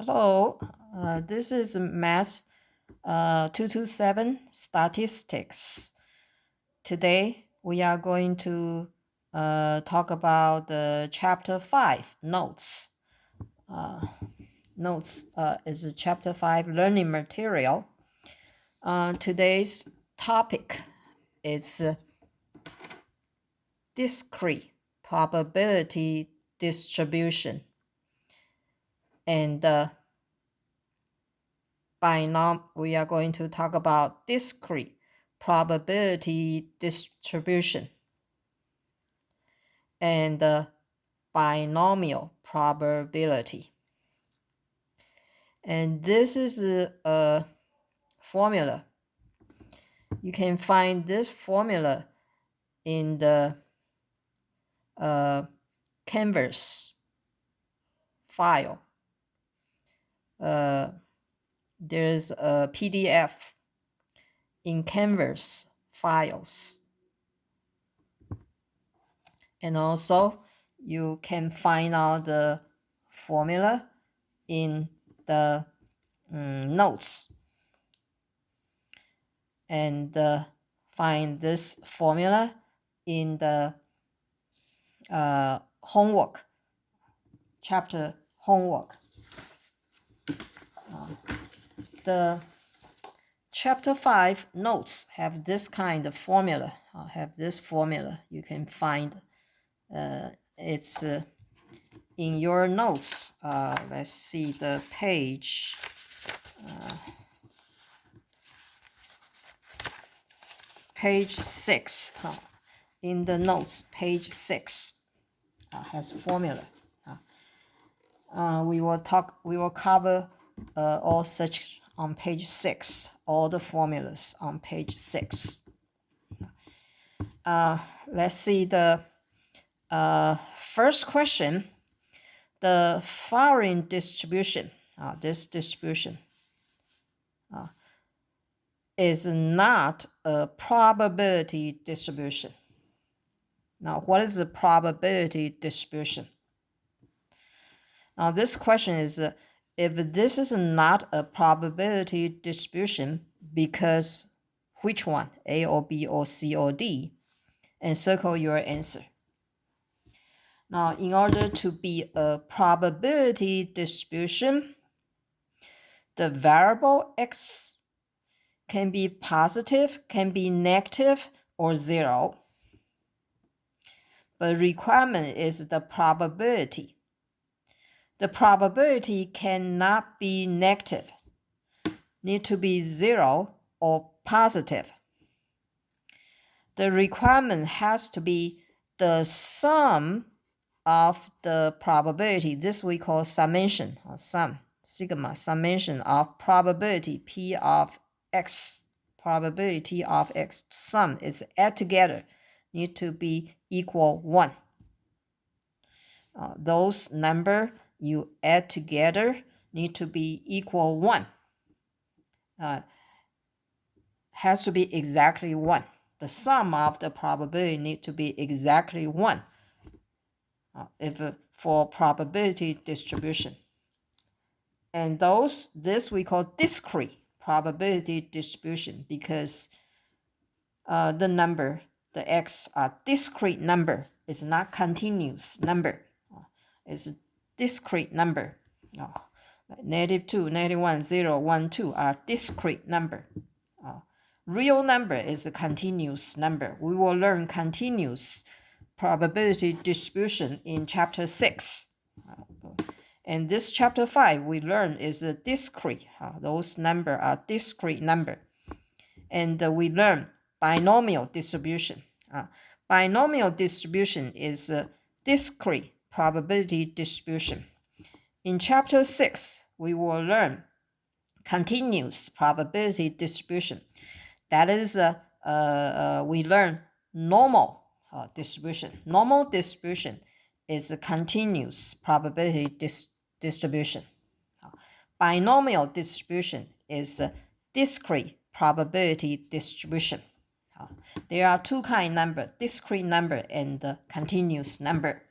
Hello, this is Math 227 Statistics. Today we are going to talk about the Chapter 5 Notes. Notes is Chapter 5 Learning Material. Today's topic is discrete probability distribution and we are going to talk about discrete probability distribution and binomial probability. And this is a formula. You can find this formula in the Canvas file. There's a PDF in Canvas files. And also you can find out the formula in the notes and find this formula in the homework, chapter homework. The chapter 5 notes have this kind of formula. You can find it's in your notes. Let's see the page. Page 6. In the notes, page 6 has formula. We will cover all such on page 6, all the formulas on page 6. Let's see the first question. The following distribution, this distribution is not a probability distribution. Now, what is a probability distribution? Now, this question is, if this is not a probability distribution, because which one, A or B or C or D, and circle your answer. Now, in order to be a probability distribution, the variable X can be positive, can be negative, or 0. But requirement is the probability. The probability cannot be negative. Need to be 0 or positive. The requirement has to be the sum of the probability. This we call summation, or sum, sigma, summation of probability P of X. Probability of X sum is add together, need to be equal 1. Those number you add together need to be equal 1. Has to be exactly 1. The sum of the probability need to be exactly 1 for probability distribution. And this we call discrete probability distribution because the number, the X are discrete number. It's not continuous number. It's a discrete number. -2, -1, 0, 1, 2 are discrete number. Real number is a continuous number. We will learn continuous probability distribution in chapter 6. And this chapter 5 we learn is a discrete. Those number are discrete number. And we learn binomial distribution. Binomial distribution is a discrete probability distribution. In chapter 6, we will learn continuous probability distribution. That is, we learn normal distribution. Normal distribution is a continuous probability distribution. Binomial distribution is a discrete probability distribution. There are two kind number, discrete number and continuous number.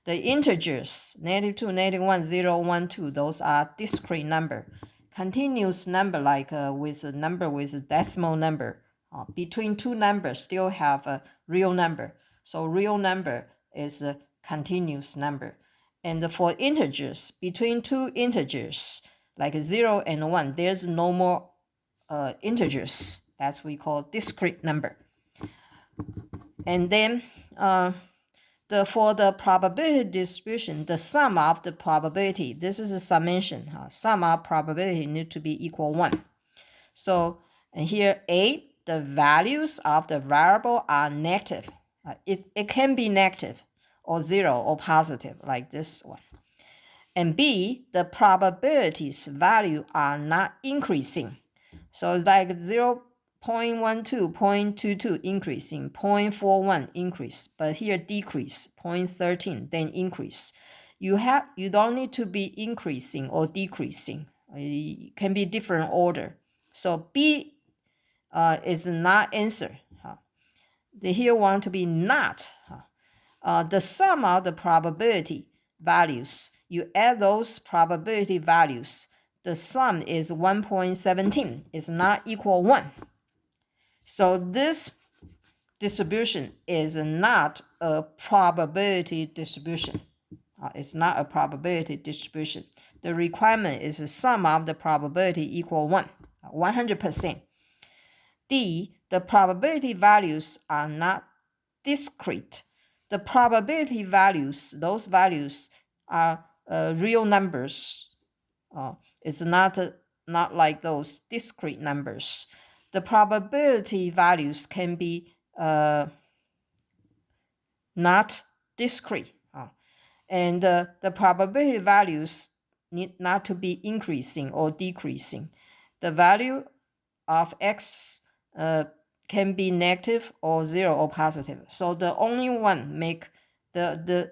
The integers, -2, -1, 0, 1, 2, those are discrete number. Continuous number, like with a number with a decimal number, between two numbers still have a real number. So real number is a continuous number. And for integers, between two integers, like 0 and 1, there's no more integers. That's what we call discrete number. And then for the probability distribution, the sum of the probability, this is a summation. Sum of probability need to be equal 1. So and here A, the values of the variable are negative. It can be negative or 0 or positive, like this one. And B, the probabilities value are not increasing. So it's like 0.12, 0.22 increasing, 0.41 increase, but here decrease, 0.13, then increase. You don't need to be increasing or decreasing. It can be different order. So B is not answer. They here want to be not. The sum of the probability values, you add those probability values, the sum is 1.17. It's not equal 1. So this distribution is not a probability distribution. It's not a probability distribution. The requirement is the sum of the probability equal 1, 100%. D, the probability values are not discrete. The probability values, those values are real numbers. It's not like those discrete numbers. The probability values can be not discrete. And the probability values need not to be increasing or decreasing. The value of X can be negative or 0 or positive. So the only one make the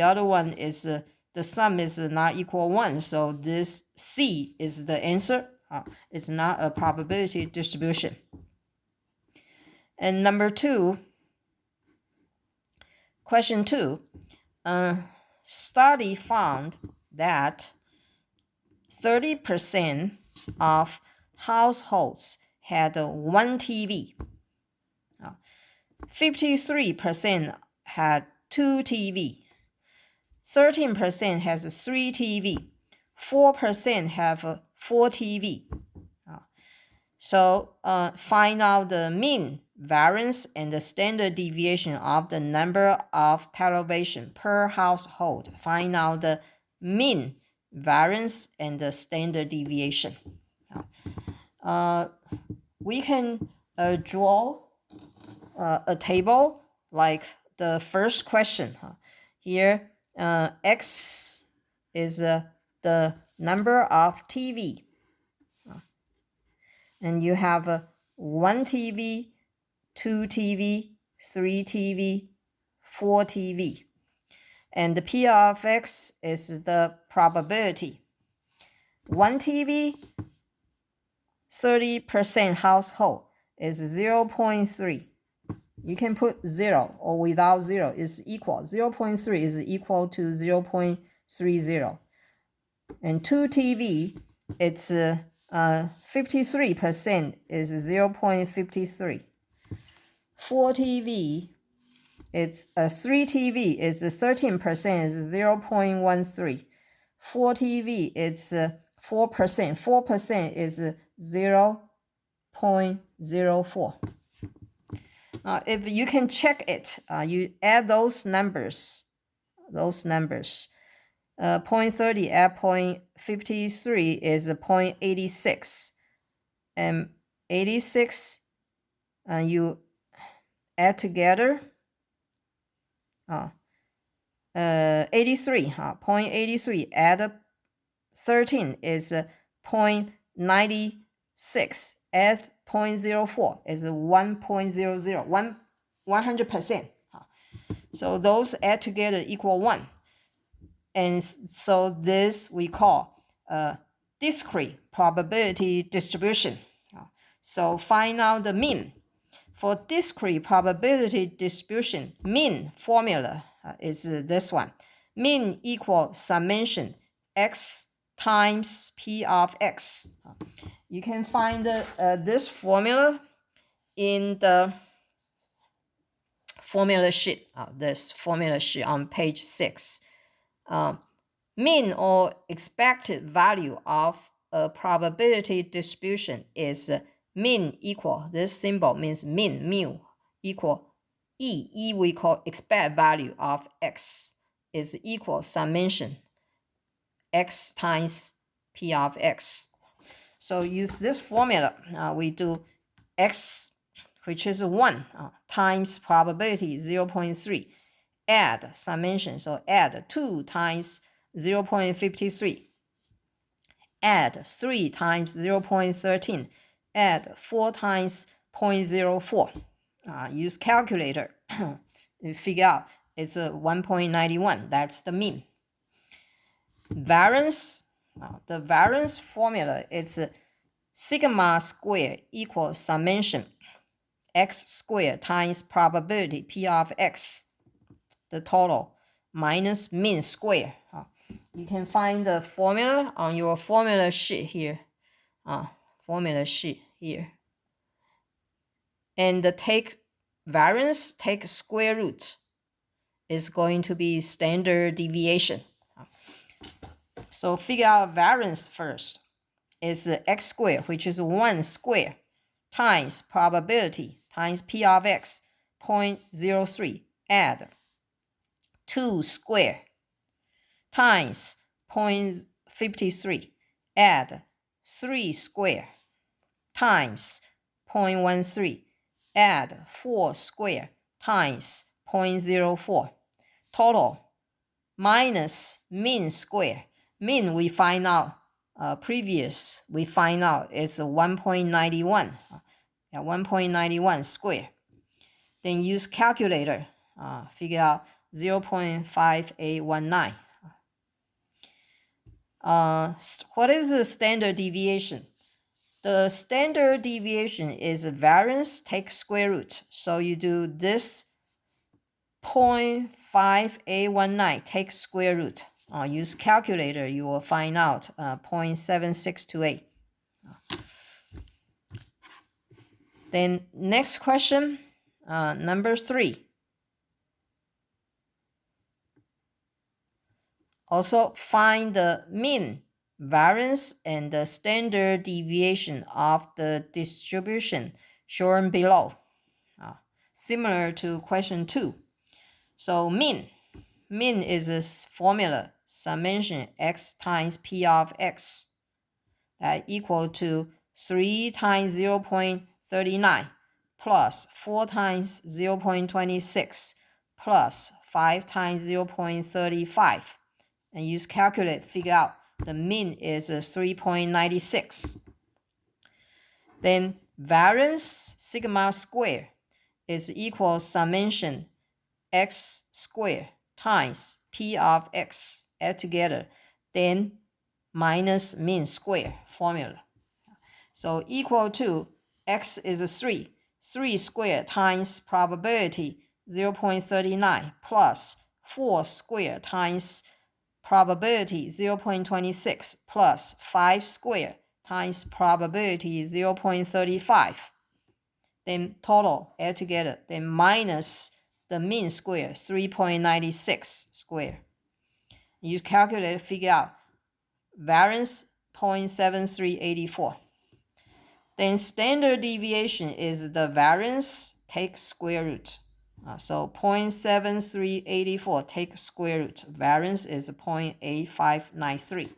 other one is the sum is not equal 1. So this C is the answer. It's not a probability distribution. And number 2, question 2, study found that 30% of households had one TV. 53% had 2 TV. 13% has 3 TV. 4% have 4 TV. So find out the mean, variance, and the standard deviation of the number of television per household. Find out the mean, variance, and the standard deviation. We can draw a table like the first question. Here, X is the number of TV. And you have 1 TV, 2 TV, 3 TV, 4 TV. And the P of X is the probability. 1 TV, 30% household is 0.3. You can put 0 or without 0 is equal. 0.3 is equal to 0.30. And 2 TV, it's 53% is 0.53. 4 TV, it's 3 TV is 13% is 0.13. 4 TV, it's 4%. 4% is 0.04. If you can check it, you add those numbers. 0.30 at 0.53 is 0.86. And 86, you add together. 83, 0.83 add 13 is 0.96. Add 0.04 is 1.00, 100%. So those add together equal 1. And so this we call discrete probability distribution. So find out the mean. For discrete probability distribution, mean formula is this one. Mean equal summation x times p of x. You can find this formula in the formula sheet. This formula sheet on page 6. Mean or expected value of a probability distribution is mean equal, this symbol means mean, mu, equal E we call expected value of x, is equal summation x times p of x. So use this formula. We do x, which is 1, times probability 0.3, add summation, so add 2 times 0.53, add 3 times 0.13, add 4 times 0.04. Use calculator. You figure out it's 1.91. That's the mean. Variance, the variance formula is sigma squared equals summation x squared times probability p of x, the total, minus mean square. You can find the formula on your formula sheet here. Formula sheet here. And take variance, take square root, is going to be standard deviation. So figure out variance first. It's x squared, which is 1 squared, times probability times p of x, 0.03, add 2 squared, times 0.53, add 3 squared, times 0.13, add 4 squared, times 0.04. Total minus mean square. Mean we find out we find out is 1.91. 1.91 square. Then use calculator. Figure out 0.5819. What is the standard deviation? The standard deviation is variance take square root. So you do this 0.5819 take square root. Use calculator, you will find out 0.7628. Then next question, number 3. Also find the mean, variance, and the standard deviation of the distribution shown below. Similar to question 2. So mean is this formula, summation x times p of x, that equal to 3 times 0.39 plus 4 times 0.26 plus 5 times 0.35. And use calculate, figure out the mean is 3.96. Then variance sigma square is equal summation x squared times p of x, add together, then minus mean square formula. So equal to x is 3 squared times probability 0.39 plus 4 squared times probability 0.26 plus 5 squared times probability 0.35. Then total, add together, then minus the mean square, 3.96 square. Use calculator, figure out variance 0.7384. Then standard deviation is the variance take square root. So 0.7384 take square root. Variance is 0.8593.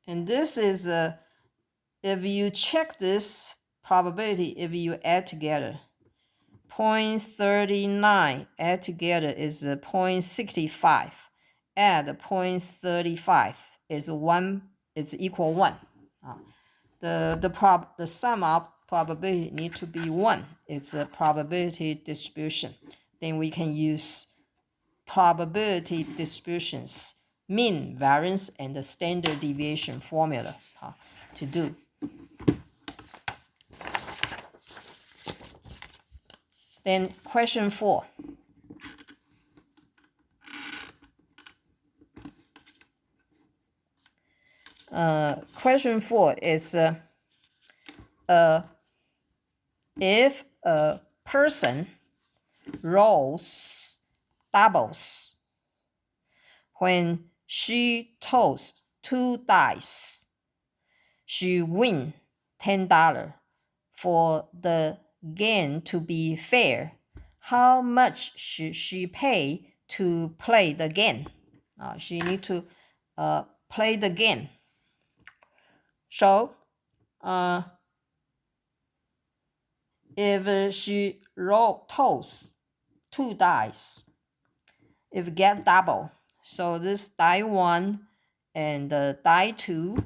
And this is, if you check this probability, if you add together, 0.39 add together is 0.65. Add 0.35 is 1. It's equal 1. The sum of probability need to be 1. It's a probability distribution. Then we can use probability distributions, mean, variance, and the standard deviation formula to do. Then question 4. Question 4 is if a person rolls doubles when she tosses 2 dice, she wins $10. For the game to be fair, how much should she pay to play the game? She need to play the game. So, if she tosses 2 dice, if get double, so this die 1 and die 2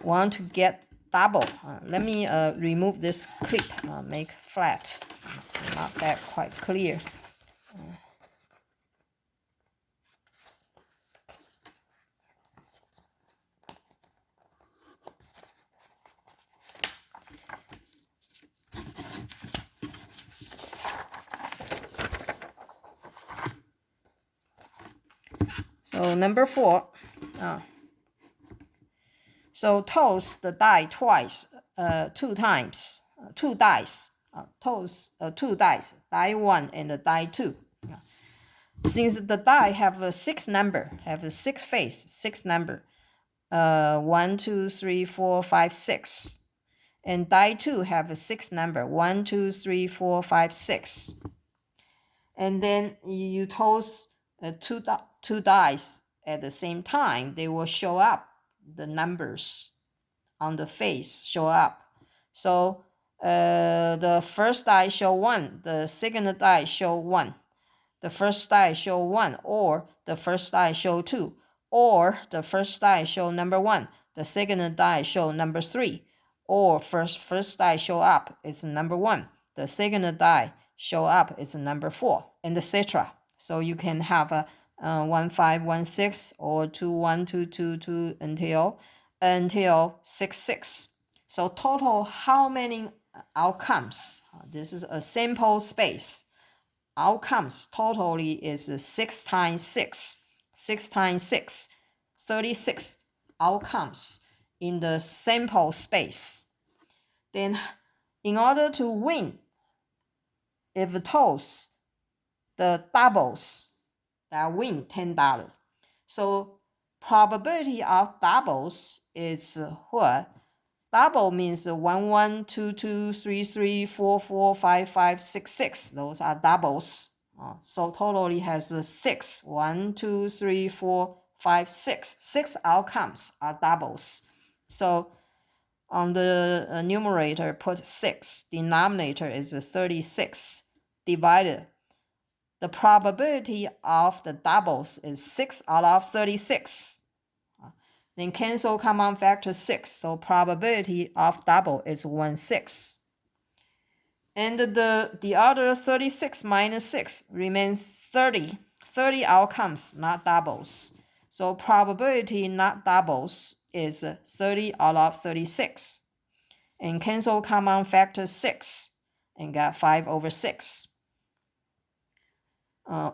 want to get double. Let me remove this clip, make flat. It's not that quite clear. So number 4. So toss the die twice, 2 times, 2 dice. Toss 2 dice, die 1 and die 2. Since the die have a 6 number, have a 6 face, 6 number, 1, 2, 3, 4, 5, 6. And die 2 have a 6 number, 1, 2, 3, 4, 5, 6. And then you toss 2 dice at the same time, they will show up. The numbers on the face show up. So the first die show 1, the second die show 1. The first die show 1, or the first die show 2, or the first die show number 1, the second die show number 3, or first die show up is number 1, the second die show up is number 4, and etc. So you can have a 1 5 1 6 or 2 1 2 2 2 until 6 6. So total how many outcomes? This is a sample space. Outcomes totally is 6 times 6. 6 times 6, 36 outcomes in the sample space. Then in order to win, if toss the doubles, that win $10. So probability of doubles is what? Double means 1 1 2 2 3 3 4 4 5 5 6 6. Those are doubles. So totally has 6. 1 2 3 4 5 6. 6 outcomes are doubles. So on the numerator put 6. Denominator is 36 divided. The probability of the doubles is 6 out of 36. Then cancel common factor 6. So probability of double is 1/6. And the other 36 minus 6 remains 30. 30 outcomes, not doubles. So probability not doubles is 30 out of 36. And cancel common factor 6 and got 5/6.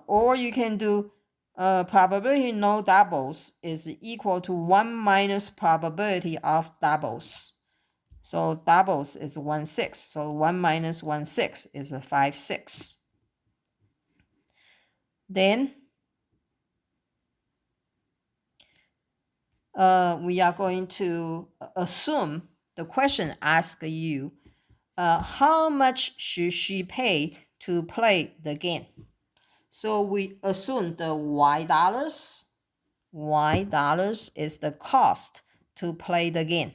Or you can do probability no doubles is equal to 1 minus probability of doubles. So doubles is 1/6. So 1 minus 1/6 is 5/6. Then we are going to assume the question asks you, how much should she pay to play the game? So we assume the $y. $y is the cost to play the game.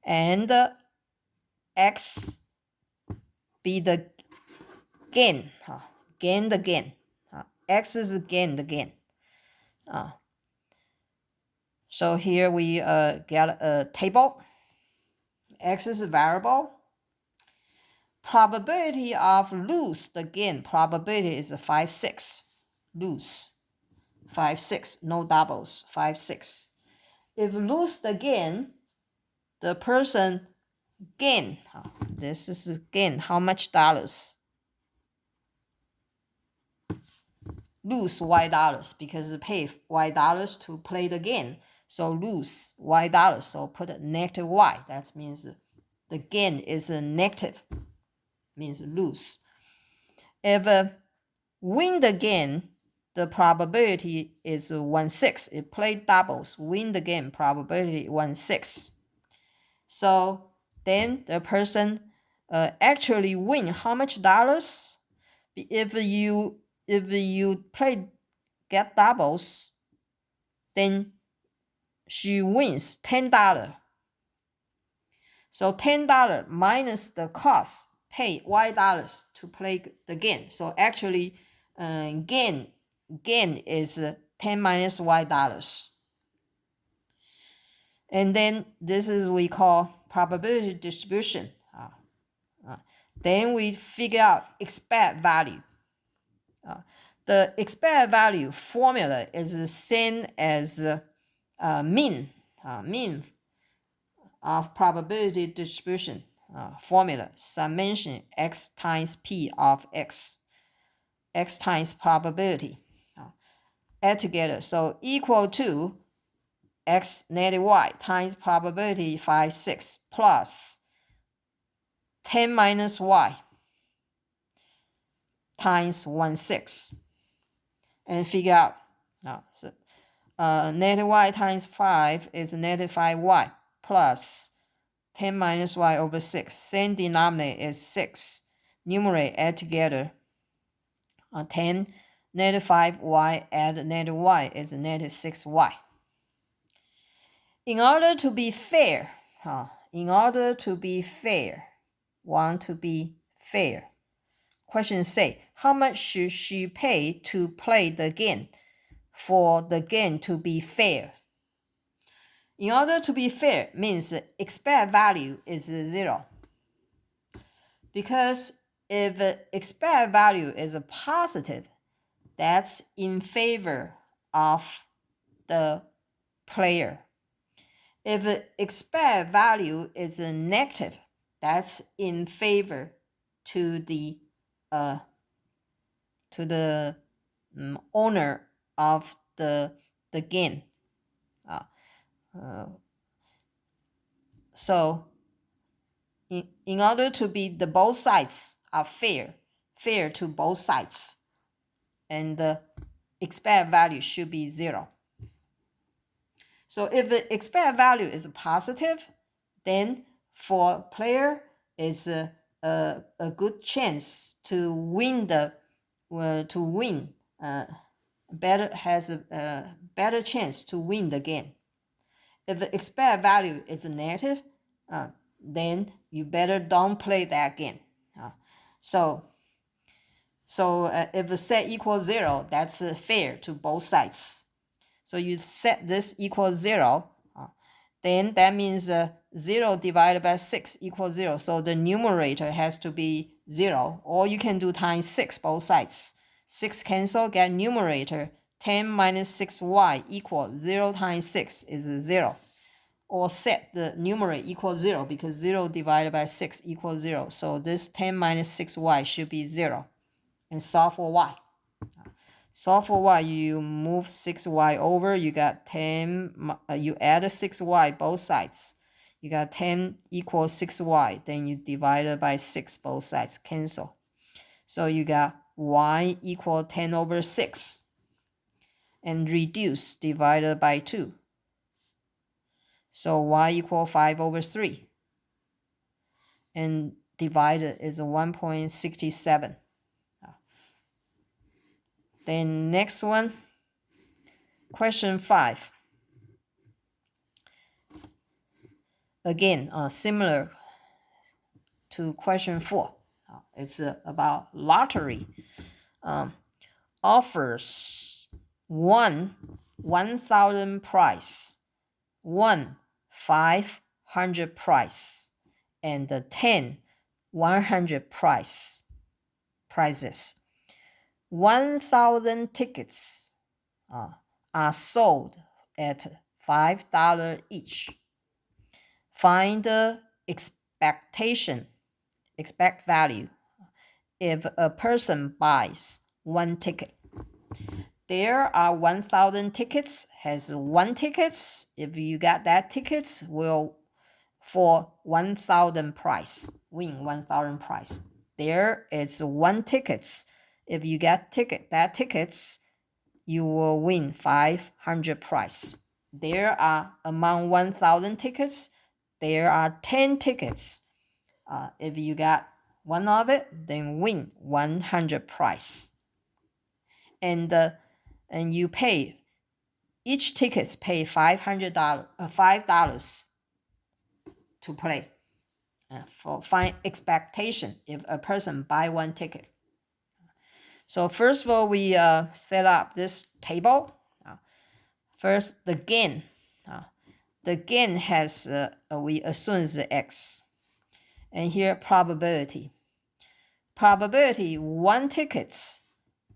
And X be the gain. Gain the gain. X is gain the gain. So here we get a table. X is a variable. Probability of lose the gain, probability is 5/6. Lose 5/6, no doubles, 5/6. If lose the gain, the person gain. This is gain, how much dollars? lose Y dollars because pay Y dollars to play the game. So lose Y dollars. So put a negative Y. That means the gain is a negative, means lose. If win the game, the probability is 1/6. If play doubles, win the game, probability 1/6. So then the person actually win how much dollars? If you play get doubles, then she wins $10. So $10 minus the cost, pay Y dollars to play the game. So actually, gain is 10 minus Y dollars. And then this is we call probability distribution. Then we figure out expected value. The expected value formula is the same as mean of probability distribution formula, summation x times p of x times probability, add together. So equal to x negative y times probability 5, 6 plus 10 minus y times 1/6, and figure out. So negative y times 5 is negative 5y plus 10 minus y over 6. Same denominator is 6. Numerator add together. 10 negative 5y add negative y is negative 6y. In order to be fair, want to be fair. Question say, how much should she pay to play the game for the game to be fair? In order to be fair means expected value is 0. Because if expected value is a positive, that's in favor of the player. If expected value is a negative, that's in favor to the owner of the game. So in order to be the both sides are fair to both sides, and the expected value should be 0. So if the expected value is positive, then for player is a good chance to win has a better chance to win the game. If the expected value is negative, then you better don't play that game. So if the set equals 0, that's fair to both sides. So you set this equals 0, then that means 0 divided by 6 equals 0. So the numerator has to be 0, or you can do times 6 both sides. 6 cancel, get numerator 10 minus 6y equals 0 times 6 is 0. Or set the numerator equals 0 because 0 divided by 6 equals 0. So this 10 minus 6y should be 0. And solve for y. Solve for y, you move 6y over, you got 10, you add a 6y both sides. You got 10 equals 6y, then you divide it by 6 both sides, cancel. So you got y equal 10 over 6. And reduce, divided by 2. So y equal 5 over 3. And divided is 1.67. Then next one, question 5. Again, similar to question 4. It's about lottery. Offers 1,000 prize, 500 prize, and 100 prizes. 1,000 tickets are sold at $5 each. Find the expected value if a person buys 1 ticket. there are 1,000 tickets, has 1 tickets. If you got that tickets, will for 1,000 price, win 1,000 price. There is 1 tickets. If you get that tickets, you will win 500 price. There are among 1,000 tickets, there are 10 tickets. If you got one of it, then win 100 price. And you pay, each tickets pay $5 to play. For fine expectation if a person buy 1 ticket. So first of all, we set up this table. First, the gain. The gain has, we assume is x. And here, probability. Probability, 1 tickets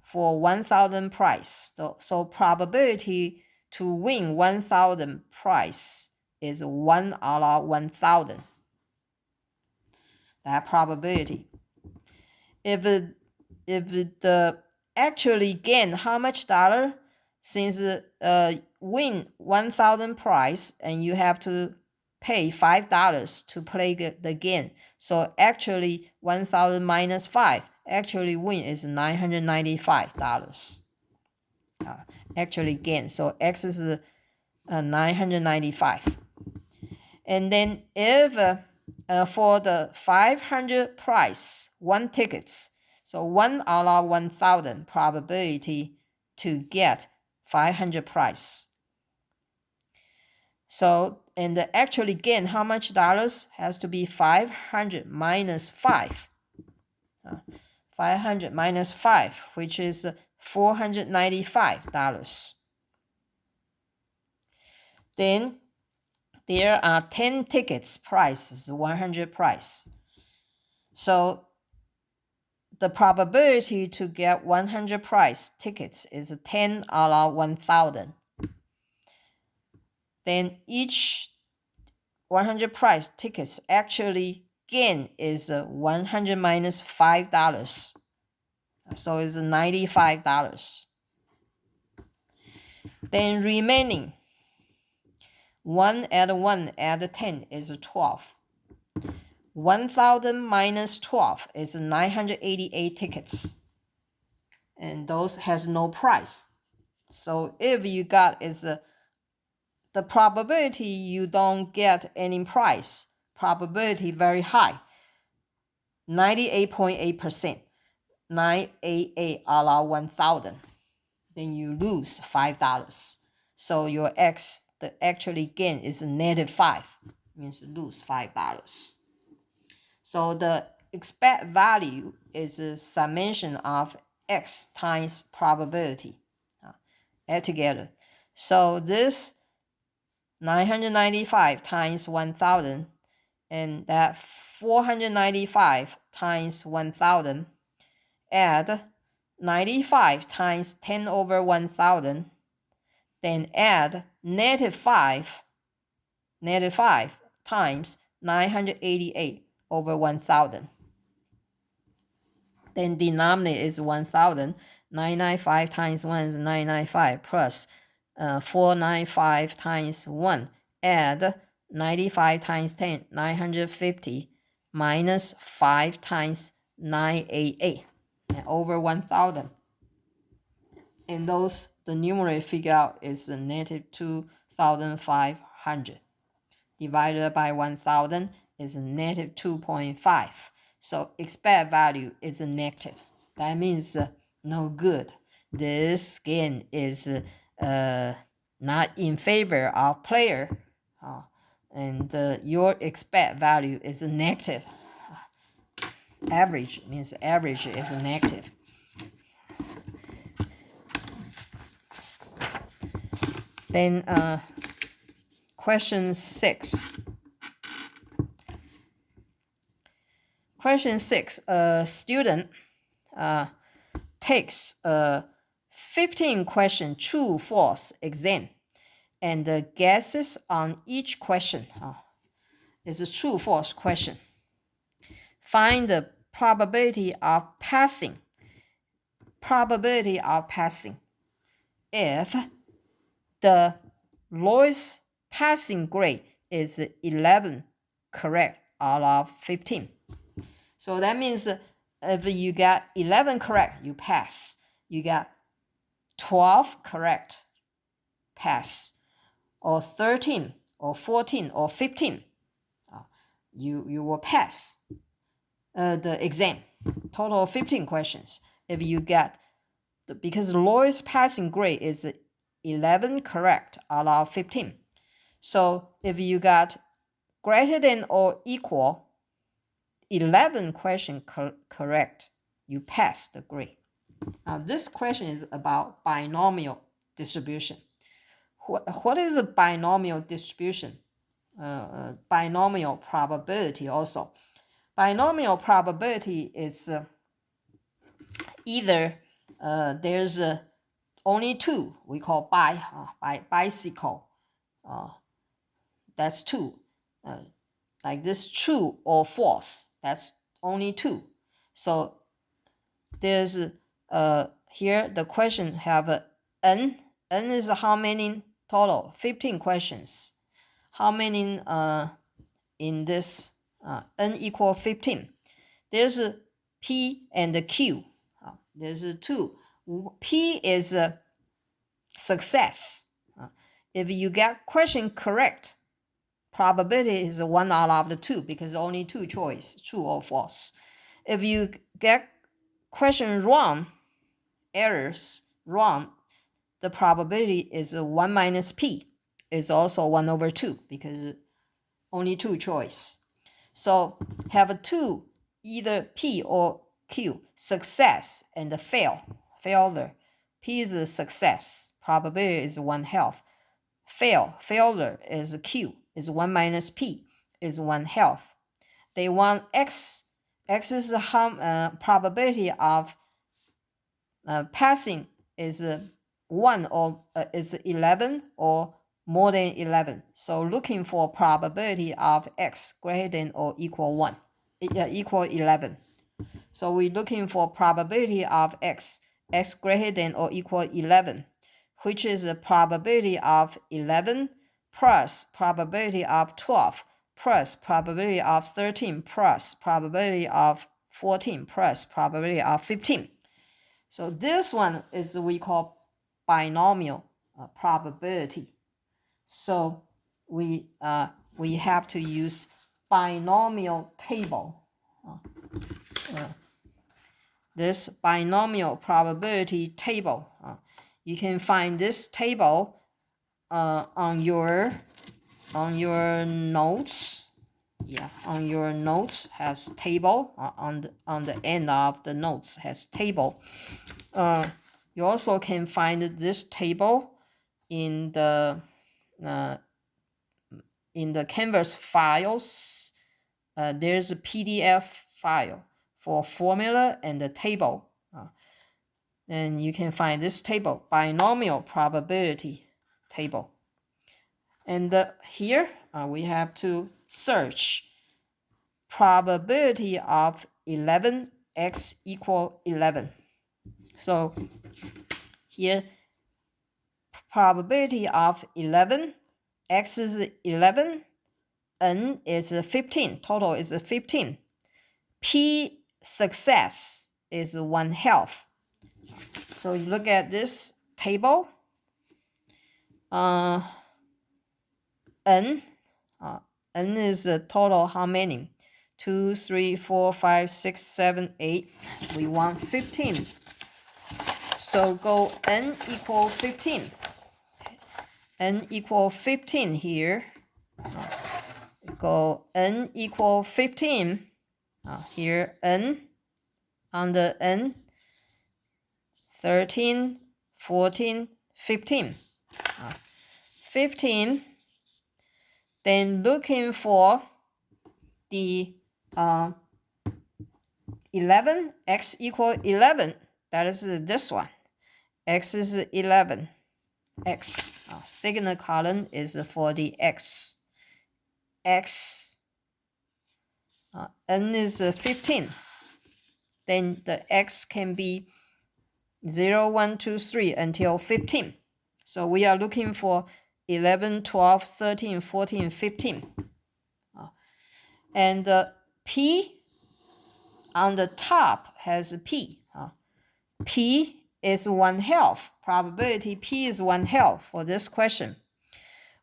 for 1,000 price. So probability to win 1,000 price is 1 out of 1,000. That probability. If the actually gain how much dollar, since win 1,000 price and you have to pay $5 to play the game. So actually 1,000 minus 5, actually win is $995. Actually gain. So X is 995. And then if for the 500 price, 1 tickets, so 1 out of 1,000 probability to get 500 price. So, and the actually gain how much dollars has to be 500 minus 5. 500 minus 5, which is $495. Then there are 10 tickets, price is 100 price. So the probability to get 100 price tickets is 10 out of 1,000. Then each 100 price tickets actually gain is 100 minus $5. So it's $95. Then remaining 1 add 1 add 10 is 12. 1,000 minus 12 is 988 tickets. And those has no price. So if you got is the probability you don't get any price, probability very high, 98.8%, 988 out of 1,000. Then you lose $5. So your X, the actually gain is -5, means lose $5. So the expect value is a summation of X times probability, add together. So this 995 times 1,000, and that 495 times 1,000, add 95 times 10 over 1,000, then add -5 times 988 over 1,000. Then denominator is 1,000. 995 times 1 is 995 plus 495 times 1. Add 95 times 10, 950 minus 5 times 988 over 1,000. And those, the numerator figure out is -2,500. Divided by 1,000 is -2.5. So expect value is negative. That means no good. This gain is not in favor of player. And your expect value is negative. Average means average is negative. Then question 6. Question 6, a student takes a 15-question true-false exam, and the guesses on each question is a true-false question. Find the probability of passing. Probability of passing. if the lowest passing grade is 11 correct out of 15. So that means if you get 11 correct, you pass. You get 12 correct, pass. Or 13, or 14, or 15, you will pass the exam. Total of 15 questions. If you get, because the lowest passing grade is 11 correct out of 15. So if you got greater than or equal 11 question correct, you pass the grade. Now this question is about binomial distribution. What is a binomial distribution? Binomial probability also. Binomial probability is either there's only two, we call bicycle. That's two. Like this, true or false. That's only two. So there's here the question have n. N is how many total? 15 questions. How many in this n equal 15? There's a P and a Q. There's a two. P is a success. If you get question correct, probability is 1 out of the 2 because only two choice, true or false. If you get question wrong, errors wrong, the probability is 1 minus P. Is also 1 over 2 because only two choice. So have two, either P or Q, success and failure. P is a success, probability is 1/2. Failure is Q, is 1 minus P, is 1/2. They want X. X is the probability of passing is 1 or is 11 or more than 11. So looking for probability of X greater than or equal 1, equal 11. So we're looking for probability of X greater than or equal 11, which is a probability of 11 plus probability of 12 plus probability of 13 plus probability of 14 plus probability of 15. So this one is we call binomial probability. So we have to use binomial table. This binomial probability table. You can find this table on your notes. Yeah, on your notes has table on the end of the notes has table. You also can find this table in the Canvas files. There's a PDF file for formula and the table. And you can find this table, binomial probability table. And here we have to search probability of 11, x equal 11. So here, probability of 11, x is 11, n is 15, total is 15. P success is 1/2. So you look at this table. N is total how many? 2, 3, 4, 5, 6, 7, 8. We want 15. So go n equal 15. N equal 15 here. Go n equal 15. Here n, under n, 13, 14, 15. 15. Then looking for the 11, x equal 11. That is this one. X is 11. X. Signal column is for the x. X. N is 15. Then the x can be 0, 1, 2, 3 until 15. So we are looking for 11, 12, 13, 14, 15. And P on the top has P. P is 1/2. Probability P is 1/2 for this question.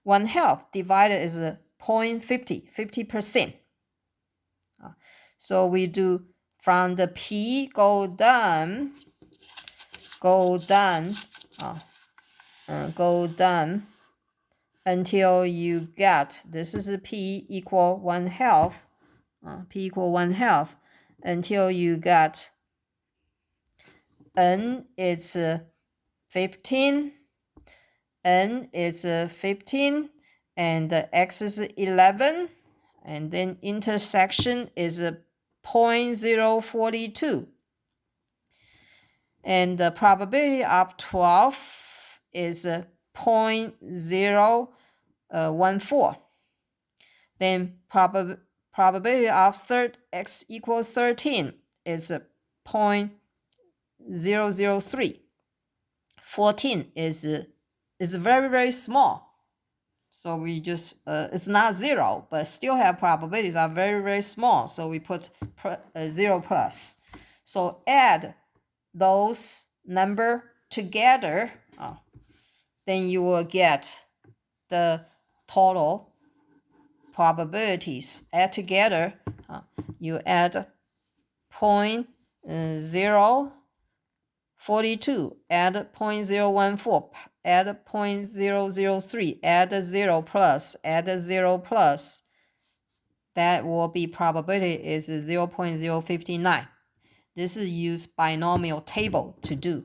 1/2 divided is 0.50, 50%. So we do from the P go down until you get, this is a P equal 1/2, P equal 1/2, until you get N is 15, N is 15, and the X is 11, and then intersection is 0.042. And the probability of 12 is 0.014. Then probability of X equals 13 is 0.003. 14 is very, very small. So we just, it's not 0, but still have probability of very, very small. So we put 0 plus. So add those number together, then you will get the total probabilities. Add together, you add 0.042, add 0.014, add 0.003, add 0 plus, add 0 plus. That will be probability is 0.059. This is used binomial table to do.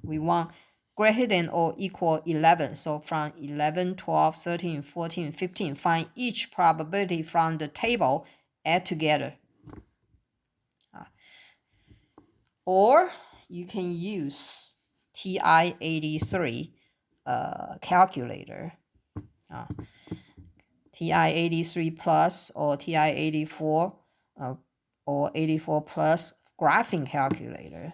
We want greater than or equal 11. So from 11, 12, 13, 14, 15, find each probability from the table, add together. Or you can use TI-83 calculator. TI-83 plus or TI-84 or 84 plus graphing calculator.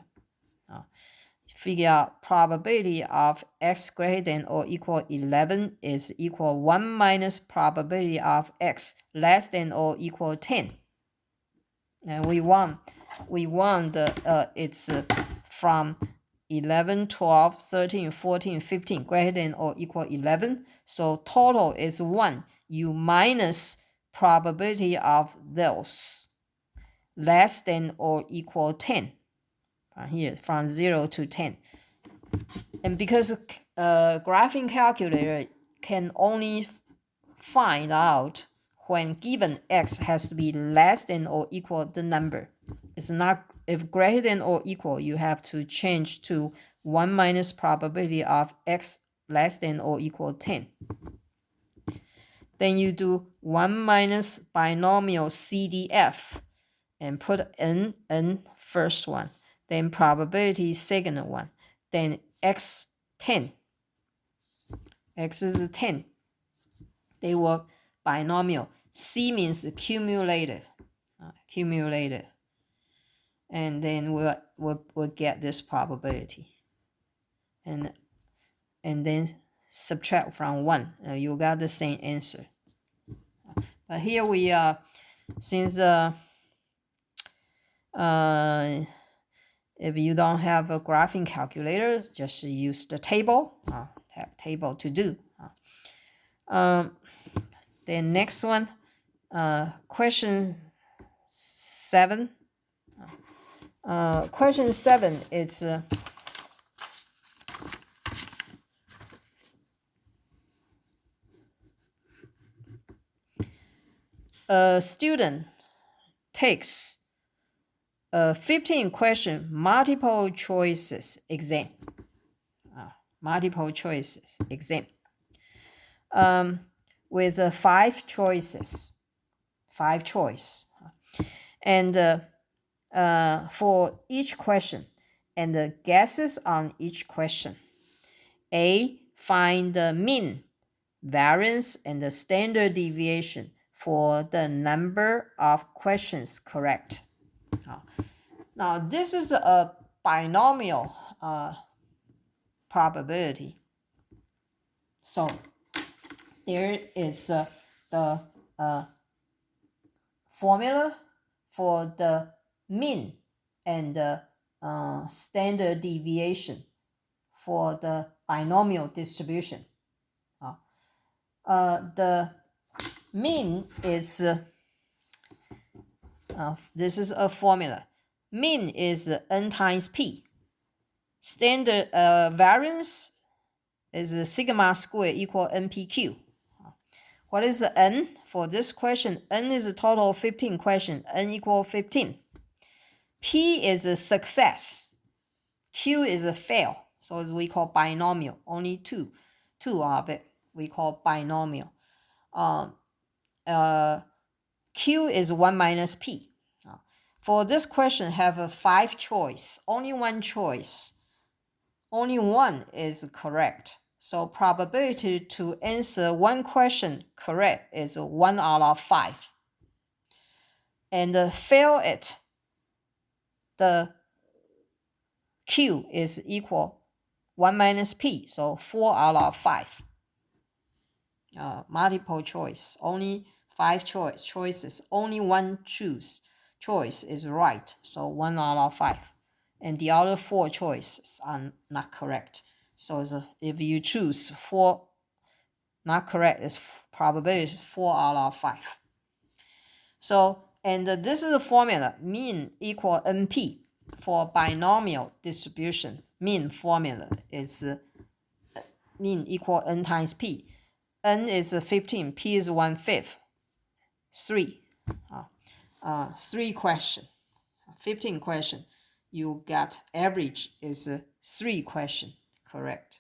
Figure out probability of X greater than or equal 11 is equal 1 minus probability of X less than or equal 10. And we want it's from 11, 12, 13, 14, 15 greater than or equal 11. So total is 1. You minus probability of those less than or equal 10. Here from 0 to 10. And because graphing calculator can only find out when given X has to be less than or equal the number. It's not, if greater than or equal, you have to change to 1 minus probability of X less than or equal 10. Then you do 1 minus binomial CDF and put N first one, then probability second one, then X 10. X is 10. They work binomial. C means cumulative. Cumulative. And then we'll get this probability. And then subtract from 1. You got the same answer. But here we are, since if you don't have a graphing calculator, just use the table, table to do. The next one, question 7. Question 7, it's a student takes a 15 question multiple choices exam. Multiple choices exam. With 5 choices. 5 choice. And for each question, and the guesses on each question. A, find the mean, variance, and the standard deviation for the number of questions correct. Now this is a binomial probability. So there is the formula for the mean and the standard deviation for the binomial distribution. The mean is, this is a formula. Mean is n times p. Standard variance is sigma squared equal npq. What is the n? For this question, n is a total of 15 questions, n equal 15. P is a success. Q is a fail. So as we call binomial. Only two of it we call binomial. Q is 1 minus P. For this question, have a 5 choice. Only one choice. Only one is correct. So probability to answer one question correct is 1 out of 5. And fail it, the Q is equal 1 minus P, so 4 out of 5. Multiple choice, only 5 choices, only one choice is right, so 1 out of 5. And the other 4 choices are not correct. So if you choose 4 not correct, its probability is 4 out of 5. So, and this is the formula, mean equal NP for binomial distribution. Mean formula is mean equal n times p. N is 15, p is 1/5. 3. 3 question. 15 question. You got average is 3 question. Correct.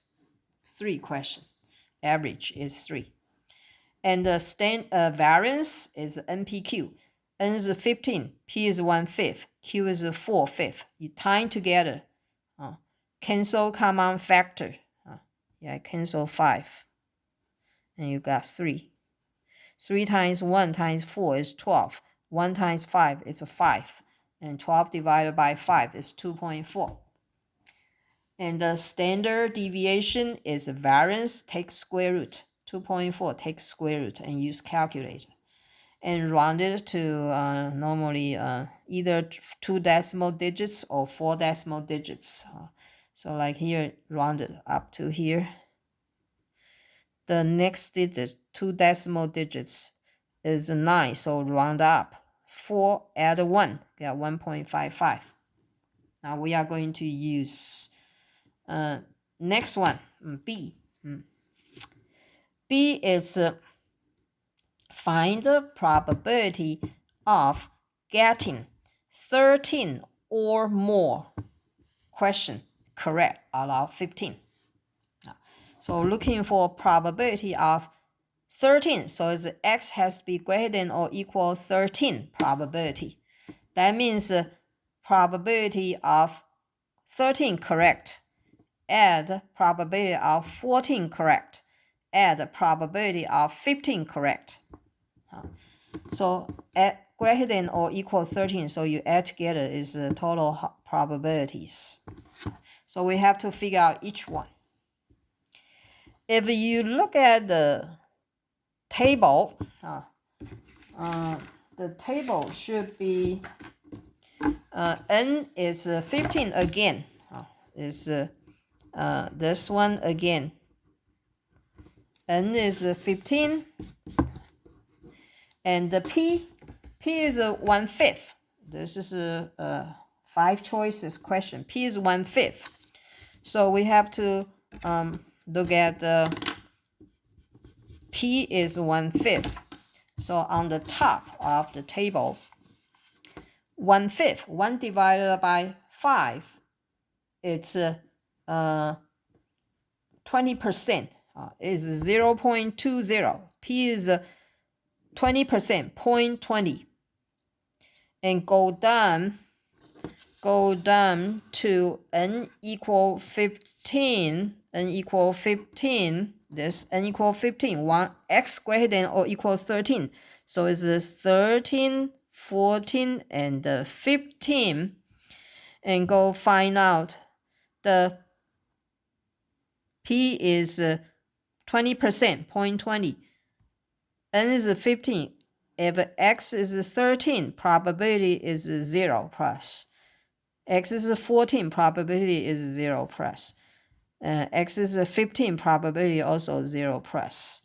3 question. Average is 3. And the variance is NPQ. N is 15, P is 1/5, Q is 4/5. You time together. Cancel common factor. Cancel 5. And you got 3. 3 times 1 times 4 is 12. 1 times 5 is 5. And 12 divided by 5 is 2.4. And the standard deviation is variance, take square root. 2.4, take square root and use calculator. And round it to normally either 2 decimal digits or 4 decimal digits. So like here, round it up to here. The next digit, 2 decimal digits, is 9, so round up. 4 add 1, get 1.55. Now we are going to use next one, B. B is find the probability of getting 13 or more question correct out of 15. So looking for probability of 13, so x has to be greater than or equal 13 probability. That means probability of 13 correct, add probability of 14 correct, add probability of 15 correct. So at greater than or equal 13, so you add together is the total probabilities. So we have to figure out each one. If you look at the table, the table should be n is 15 again. Is this one again. N is 15. And the P is 1/5. This is a 5 choices question. P is 1/5. So we have to look at the P is 1/5. So on the top of the table, 1/5, 1 divided by 5, it's 20%. Is 0.20. P is 20%, 0.20. And go down to n equal 15. N equal 15. This n equal 15. 1 x greater than or equals 13. So it's 13, 14, and 15. And go find out the P is 20%, 0.20. N is 15. If X is 13, probability is 0 plus. X is 14, probability is 0 plus. X is 15, probability also 0 plus.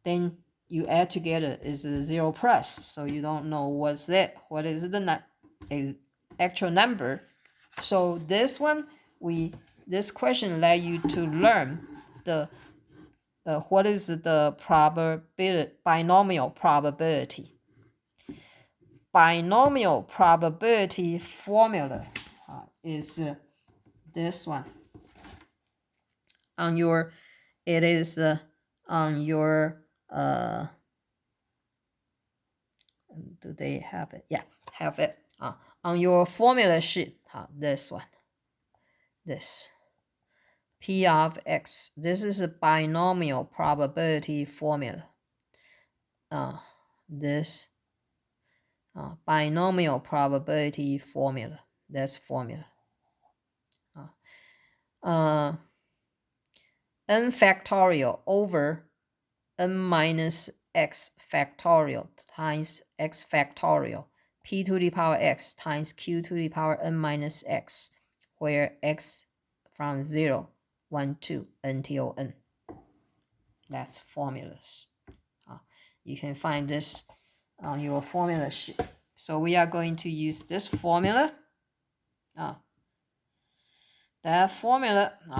Then you add together is 0 plus. So you don't know what's that. What is the actual number? So this one, this question let you to learn the what is the binomial probability. Binomial probability formula is this one. On your, it is on your, do they have it? Yeah, have it. On your formula sheet, this one, this. P of X. This is a binomial probability formula. This binomial probability formula. That's formula. N factorial over n minus x factorial times x factorial. P to the power x times q to the power n minus x, where x from 0, 1, 2 until n. That's formulas. You can find this on your formula sheet. So we are going to use this formula. That formula